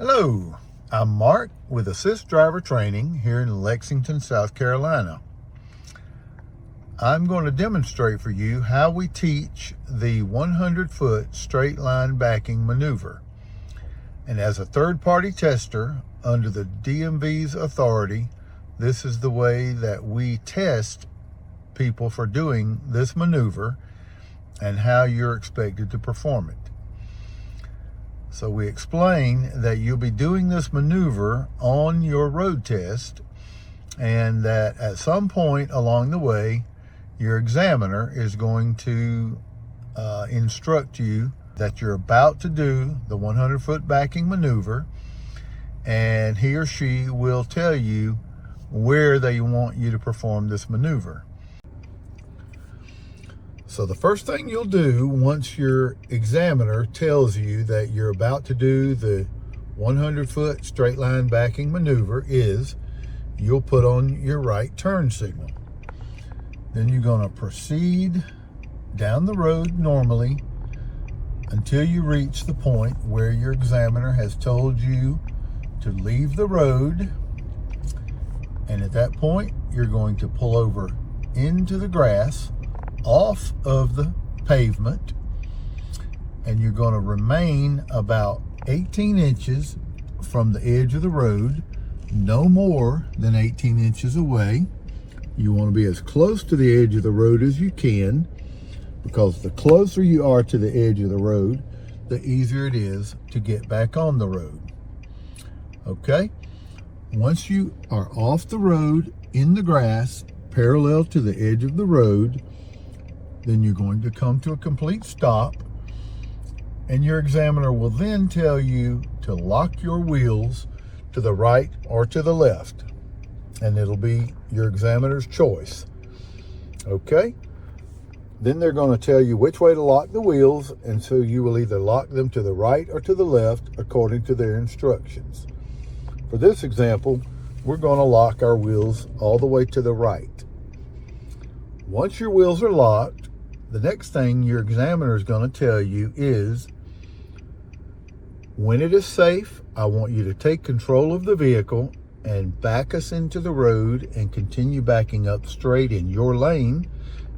Hello, I'm Mark with Assist Driver Training here in Lexington, South Carolina. I'm going to demonstrate for you how we teach the 100-foot straight line backing maneuver. And as a third-party tester under the DMV's authority, this is the way that we test people for doing this maneuver and how you're expected to perform it. So we explain that you'll be doing this maneuver on your road test, and that at some point along the way, your examiner is going to instruct you that you're about to do the 100-foot backing maneuver, and he or she will tell you where they want you to perform this maneuver. So the first thing you'll do once your examiner tells you that you're about to do the 100-foot straight line backing maneuver is you'll put on your right turn signal. Then you're going to proceed down the road normally until you reach the point where your examiner has told you to leave the road. And at that point, you're going to pull over into the grass off of the pavement, and you're going to remain about 18 inches from the edge of the road, no more than 18 inches away. You want to be as close to the edge of the road as you can, because the closer you are to the edge of the road, the easier it is to get back on the road. Okay? Once you are off the road in the grass, parallel to the edge of the road, then you're going to come to a complete stop, and your examiner will then tell you to lock your wheels to the right or to the left, and it'll be your examiner's choice. Okay? Then they're going to tell you which way to lock the wheels, and so you will either lock them to the right or to the left according to their instructions. For this example, we're going to lock our wheels all the way to the right. Once your wheels are locked, the next thing your examiner is going to tell you is, when it is safe, I want you to take control of the vehicle and back us into the road and continue backing up straight in your lane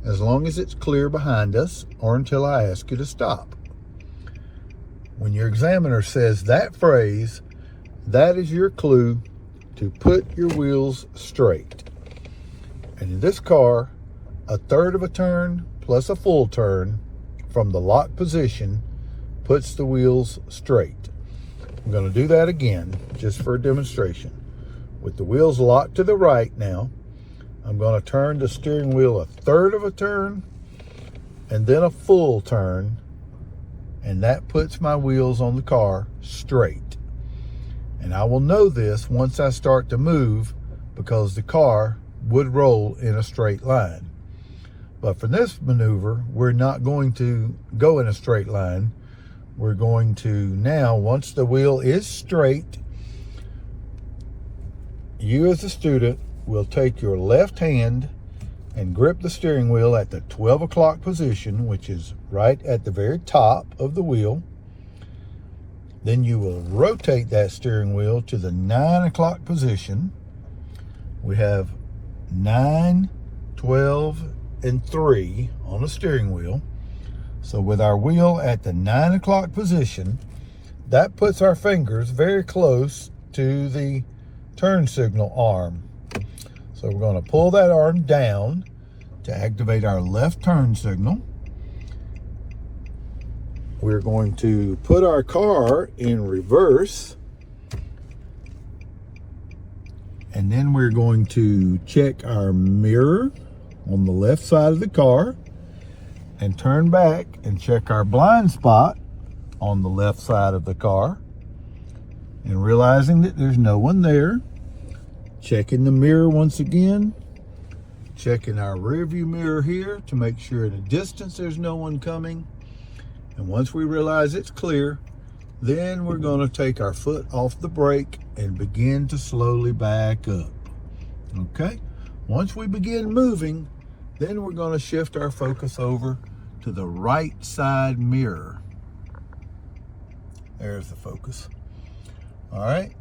as long as it's clear behind us or until I ask you to stop. When your examiner says that phrase, that is your clue to put your wheels straight. And in this car, a third of a turn plus a full turn from the lock position puts the wheels straight. I'm going to do that again just for a demonstration. With the wheels locked to the right now, I'm going to turn the steering wheel a third of a turn and then a full turn, and that puts my wheels on the car straight. And I will know this once I start to move, because the car would roll in a straight line. But for this maneuver, we're not going to go in a straight line. We're going to now, once the wheel is straight, you as a student will take your left hand and grip the steering wheel at the 12 o'clock position, which is right at the very top of the wheel. Then you will rotate that steering wheel to the 9 o'clock position. We have 9, 12, and 3 on the steering wheel. So with our wheel at the 9 o'clock position, that puts our fingers very close to the turn signal arm. So we're going to pull that arm down to activate our left turn signal. We're going to put our car in reverse, and then we're going to check our mirror on the left side of the car and turn back and check our blind spot on the left side of the car, and realizing that there's no one there, checking the mirror once again, checking our rear view mirror here to make sure at a distance there's no one coming. And once we realize it's clear, then we're going to take our foot off the brake and begin to slowly back up. Okay? Once we begin moving, then we're going to shift our focus over to the right side mirror. There's the focus. All right,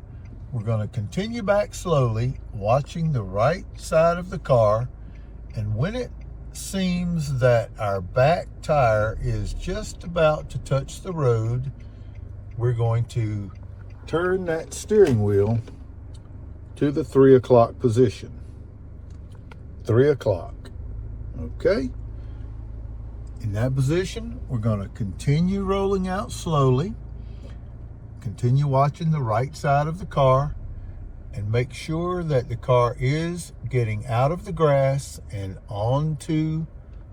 we're going to continue back slowly, watching the right side of the car, and when it seems that our back tire is just about to touch the road, we're going to turn that steering wheel to the 3 o'clock position. 3 o'clock. Okay. In that position, we're going to continue rolling out slowly. Continue watching the right side of the car and make sure that the car is getting out of the grass and onto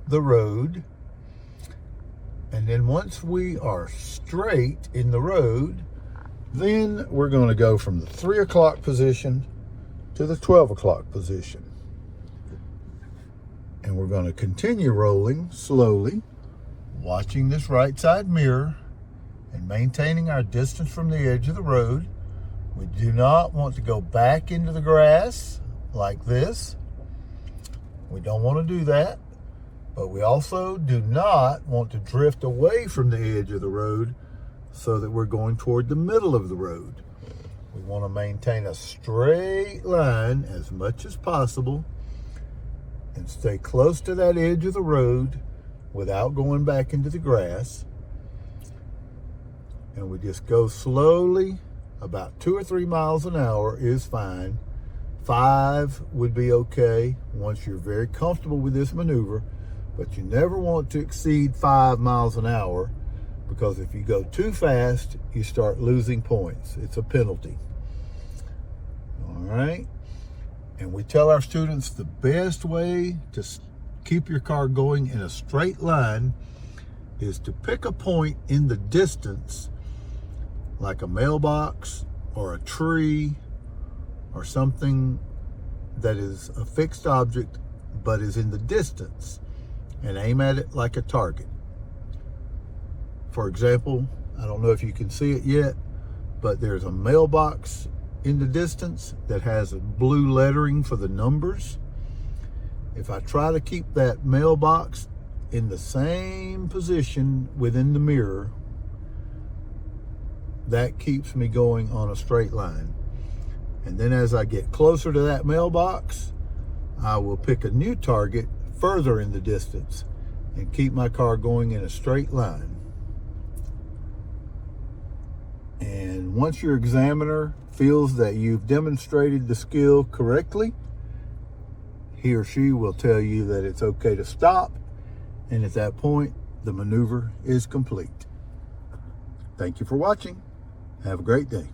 the road. And then once we are straight in the road, then we're going to go from the 3 o'clock position to the 12 o'clock position. And we're going to continue rolling slowly, watching this right side mirror and maintaining our distance from the edge of the road. We do not want to go back into the grass like this. We don't want to do that. But we also do not want to drift away from the edge of the road so that we're going toward the middle of the road. We want to maintain a straight line as much as possible and stay close to that edge of the road without going back into the grass. And we just go slowly. About 2 or 3 miles an hour is fine. 5 would be okay once you're very comfortable with this maneuver, but you never want to exceed 5 miles an hour, because if you go too fast, you start losing points. It's a penalty. All right. And we tell our students the best way to keep your car going in a straight line is to pick a point in the distance, like a mailbox or a tree or something that is a fixed object but is in the distance, and aim at it like a target. For example, I don't know if you can see it yet, but there's a mailbox in the distance that has a blue lettering for the numbers. If I try to keep that mailbox in the same position within the mirror, that keeps me going on a straight line. And then as I get closer to that mailbox, I will pick a new target further in the distance and keep my car going in a straight line. And once your examiner feels that you've demonstrated the skill correctly, he or she will tell you that it's okay to stop. And at that point, the maneuver is complete. Thank you for watching. Have a great day.